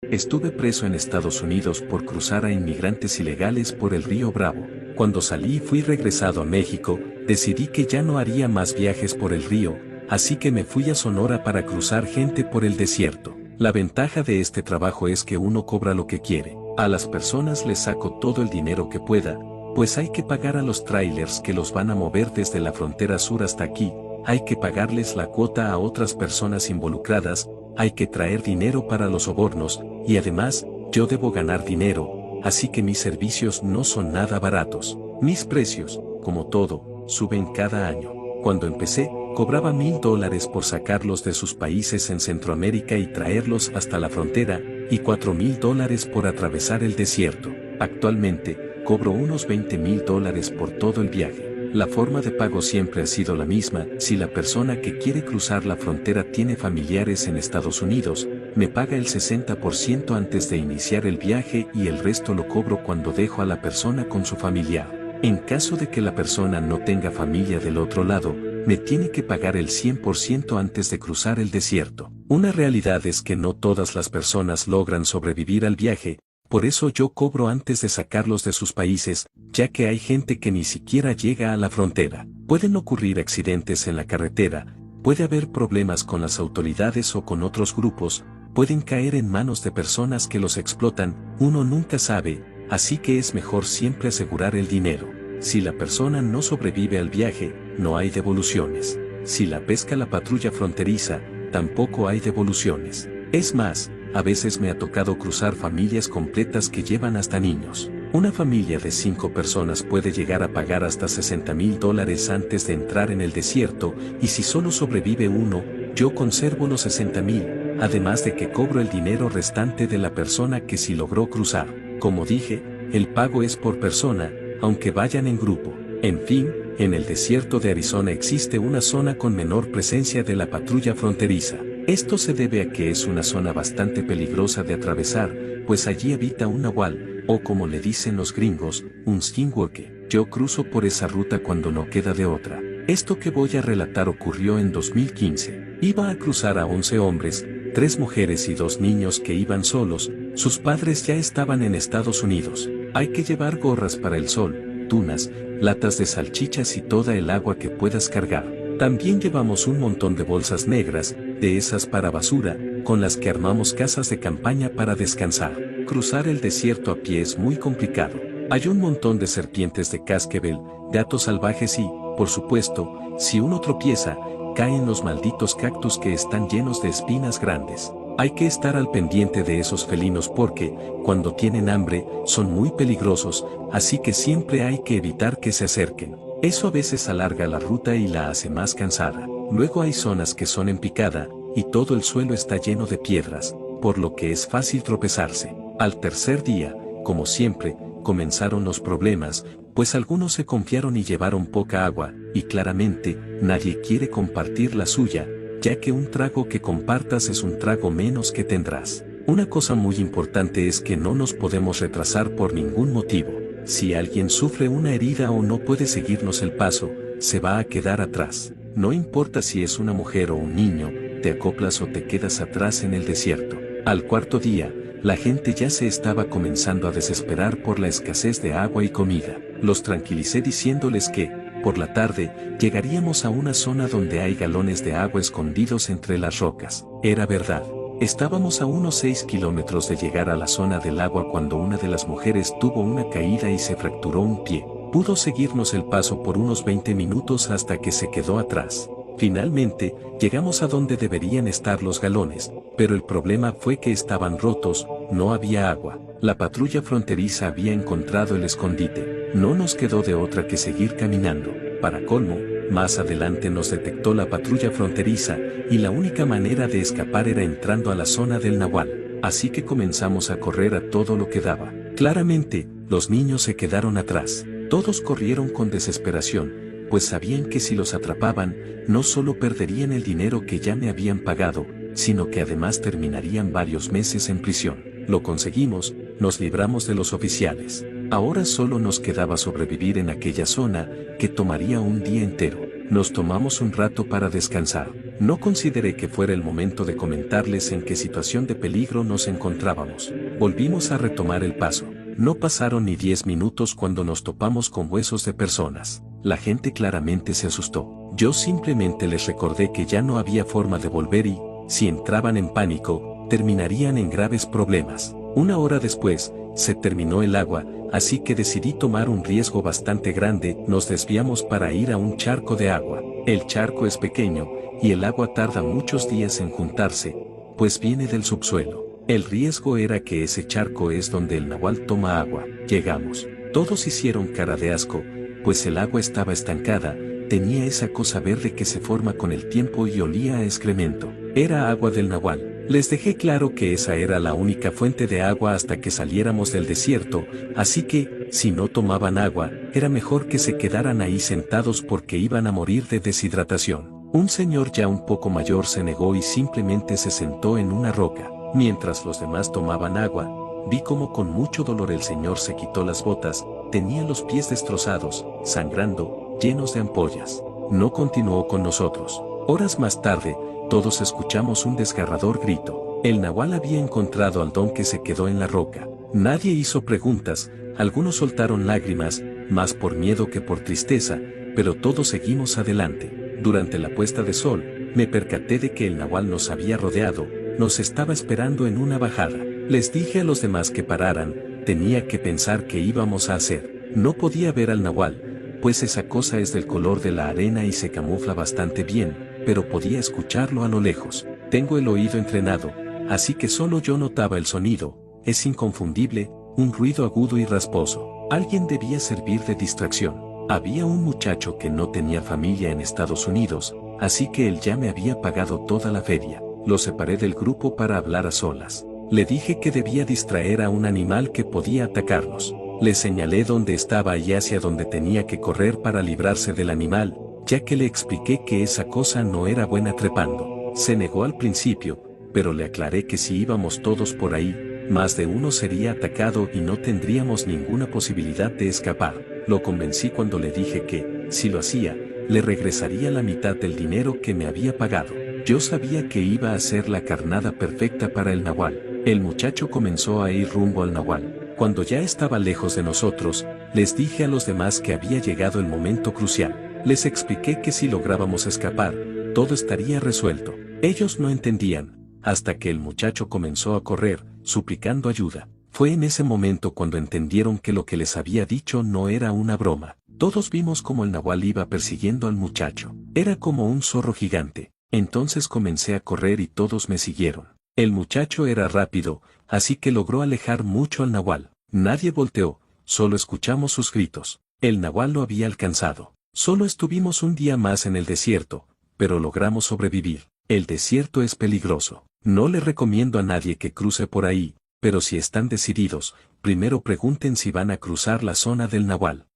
Estuve preso en Estados Unidos por cruzar a inmigrantes ilegales por el río Bravo. Cuando salí y fui regresado a México, decidí que ya no haría más viajes por el río, así que me fui a Sonora para cruzar gente por el desierto. La ventaja de este trabajo es que uno cobra lo que quiere. A las personas les saco todo el dinero que pueda, pues hay que pagar a los trailers que los van a mover desde la frontera sur hasta aquí, hay que pagarles la cuota a otras personas involucradas, hay que traer dinero para los sobornos, y además, yo debo ganar dinero, así que mis servicios no son nada baratos. Mis precios, como todo, suben cada año. Cuando empecé, cobraba $1,000 por sacarlos de sus países en Centroamérica y traerlos hasta la frontera, y $4,000 por atravesar el desierto. Actualmente, cobro unos $20,000 por todo el viaje. La forma de pago siempre ha sido la misma. Si la persona que quiere cruzar la frontera tiene familiares en Estados Unidos, me paga el 60% antes de iniciar el viaje y el resto lo cobro cuando dejo a la persona con su familiar. En caso de que la persona no tenga familia del otro lado, me tiene que pagar el 100% antes de cruzar el desierto. Una realidad es que no todas las personas logran sobrevivir al viaje. Por eso yo cobro antes de sacarlos de sus países, ya que hay gente que ni siquiera llega a la frontera. Pueden ocurrir accidentes en la carretera, puede haber problemas con las autoridades o con otros grupos, pueden caer en manos de personas que los explotan, uno nunca sabe, así que es mejor siempre asegurar el dinero. Si la persona no sobrevive al viaje, no hay devoluciones. Si la pesca la patrulla fronteriza, tampoco hay devoluciones. Es más, a veces me ha tocado cruzar familias completas que llevan hasta niños. Una familia de 5 personas puede llegar a pagar hasta $60,000 antes de entrar en el desierto, y si solo sobrevive uno, yo conservo los 60,000, además de que cobro el dinero restante de la persona que sí logró cruzar. Como dije, el pago es por persona, aunque vayan en grupo. En fin, en el desierto de Arizona existe una zona con menor presencia de la patrulla fronteriza. Esto se debe a que es una zona bastante peligrosa de atravesar, pues allí habita un nahual, o como le dicen los gringos, un skinwalker. Yo cruzo por esa ruta cuando no queda de otra. Esto que voy a relatar ocurrió en 2015. Iba a cruzar a 11 hombres, 3 mujeres y 2 niños que iban solos, sus padres ya estaban en Estados Unidos. Hay que llevar gorras para el sol, tunas, latas de salchichas y toda el agua que puedas cargar. También llevamos un montón de bolsas negras, de esas para basura, con las que armamos casas de campaña para descansar. Cruzar el desierto a pie es muy complicado. Hay un montón de serpientes de cascabel, gatos salvajes y, por supuesto, si uno tropieza, caen los malditos cactus que están llenos de espinas grandes. Hay que estar al pendiente de esos felinos porque, cuando tienen hambre, son muy peligrosos, así que siempre hay que evitar que se acerquen. Eso a veces alarga la ruta y la hace más cansada. Luego hay zonas que son en picada, y todo el suelo está lleno de piedras, por lo que es fácil tropezarse. Al tercer día, como siempre, comenzaron los problemas, pues algunos se confiaron y llevaron poca agua, y claramente, nadie quiere compartir la suya, ya que un trago que compartas es un trago menos que tendrás. Una cosa muy importante es que no nos podemos retrasar por ningún motivo. Si alguien sufre una herida o no puede seguirnos el paso, se va a quedar atrás. No importa si es una mujer o un niño, te acoplas o te quedas atrás en el desierto. Al cuarto día, la gente ya se estaba comenzando a desesperar por la escasez de agua y comida. Los tranquilicé diciéndoles que, por la tarde, llegaríamos a una zona donde hay galones de agua escondidos entre las rocas. Era verdad. Estábamos a unos 6 kilómetros de llegar a la zona del agua cuando una de las mujeres tuvo una caída y se fracturó un pie. Pudo seguirnos el paso por unos 20 minutos hasta que se quedó atrás. Finalmente, llegamos a donde deberían estar los galones, pero el problema fue que estaban rotos, no había agua. La patrulla fronteriza había encontrado el escondite. No nos quedó de otra que seguir caminando. Para colmo, más adelante nos detectó la patrulla fronteriza, y la única manera de escapar era entrando a la zona del nahual. Así que comenzamos a correr a todo lo que daba. Claramente, los niños se quedaron atrás. Todos corrieron con desesperación, pues sabían que si los atrapaban, no solo perderían el dinero que ya me habían pagado, sino que además terminarían varios meses en prisión. Lo conseguimos, nos libramos de los oficiales. Ahora solo nos quedaba sobrevivir en aquella zona, que tomaría un día entero. Nos tomamos un rato para descansar. No consideré que fuera el momento de comentarles en qué situación de peligro nos encontrábamos. Volvimos a retomar el paso. No pasaron ni 10 minutos cuando nos topamos con huesos de personas. La gente claramente se asustó. Yo simplemente les recordé que ya no había forma de volver y, si entraban en pánico, terminarían en graves problemas. Una hora después, se terminó el agua, así que decidí tomar un riesgo bastante grande. Nos desviamos para ir a un charco de agua. El charco es pequeño, y el agua tarda muchos días en juntarse, pues viene del subsuelo. El riesgo era que ese charco es donde el nahual toma agua. Llegamos. Todos hicieron cara de asco, pues el agua estaba estancada, tenía esa cosa verde que se forma con el tiempo y olía a excremento. Era agua del nahual. Les dejé claro que esa era la única fuente de agua hasta que saliéramos del desierto, así que, si no tomaban agua, era mejor que se quedaran ahí sentados porque iban a morir de deshidratación. Un señor ya un poco mayor se negó y simplemente se sentó en una roca. Mientras los demás tomaban agua, vi cómo con mucho dolor el señor se quitó las botas, tenía los pies destrozados, sangrando, llenos de ampollas. No continuó con nosotros. Horas más tarde, todos escuchamos un desgarrador grito. El nahual había encontrado al don que se quedó en la roca. Nadie hizo preguntas, algunos soltaron lágrimas, más por miedo que por tristeza, pero todos seguimos adelante. Durante la puesta de sol, me percaté de que el nahual nos había rodeado, nos estaba esperando en una bajada. Les dije a los demás que pararan, tenía que pensar qué íbamos a hacer. No podía ver al nahual, pues esa cosa es del color de la arena y se camufla bastante bien, pero podía escucharlo a lo lejos. Tengo el oído entrenado, así que solo yo notaba el sonido. Es inconfundible, un ruido agudo y rasposo. Alguien debía servir de distracción. Había un muchacho que no tenía familia en Estados Unidos, así que él ya me había pagado toda la feria. Lo separé del grupo para hablar a solas. Le dije que debía distraer a un animal que podía atacarnos. Le señalé dónde estaba y hacia dónde tenía que correr para librarse del animal, ya que le expliqué que esa cosa no era buena trepando. Se negó al principio, pero le aclaré que si íbamos todos por ahí, más de uno sería atacado y no tendríamos ninguna posibilidad de escapar. Lo convencí cuando le dije que, si lo hacía, le regresaría la mitad del dinero que me había pagado. Yo sabía que iba a ser la carnada perfecta para el nahual. El muchacho comenzó a ir rumbo al nahual. Cuando ya estaba lejos de nosotros, les dije a los demás que había llegado el momento crucial. Les expliqué que si lográbamos escapar, todo estaría resuelto. Ellos no entendían, hasta que el muchacho comenzó a correr, suplicando ayuda. Fue en ese momento cuando entendieron que lo que les había dicho no era una broma. Todos vimos cómo el nahual iba persiguiendo al muchacho. Era como un zorro gigante. Entonces comencé a correr y todos me siguieron. El muchacho era rápido, así que logró alejar mucho al nahual. Nadie volteó, solo escuchamos sus gritos. El nahual lo había alcanzado. Solo estuvimos un día más en el desierto, pero logramos sobrevivir. El desierto es peligroso. No le recomiendo a nadie que cruce por ahí, pero si están decididos, primero pregunten si van a cruzar la zona del nahual.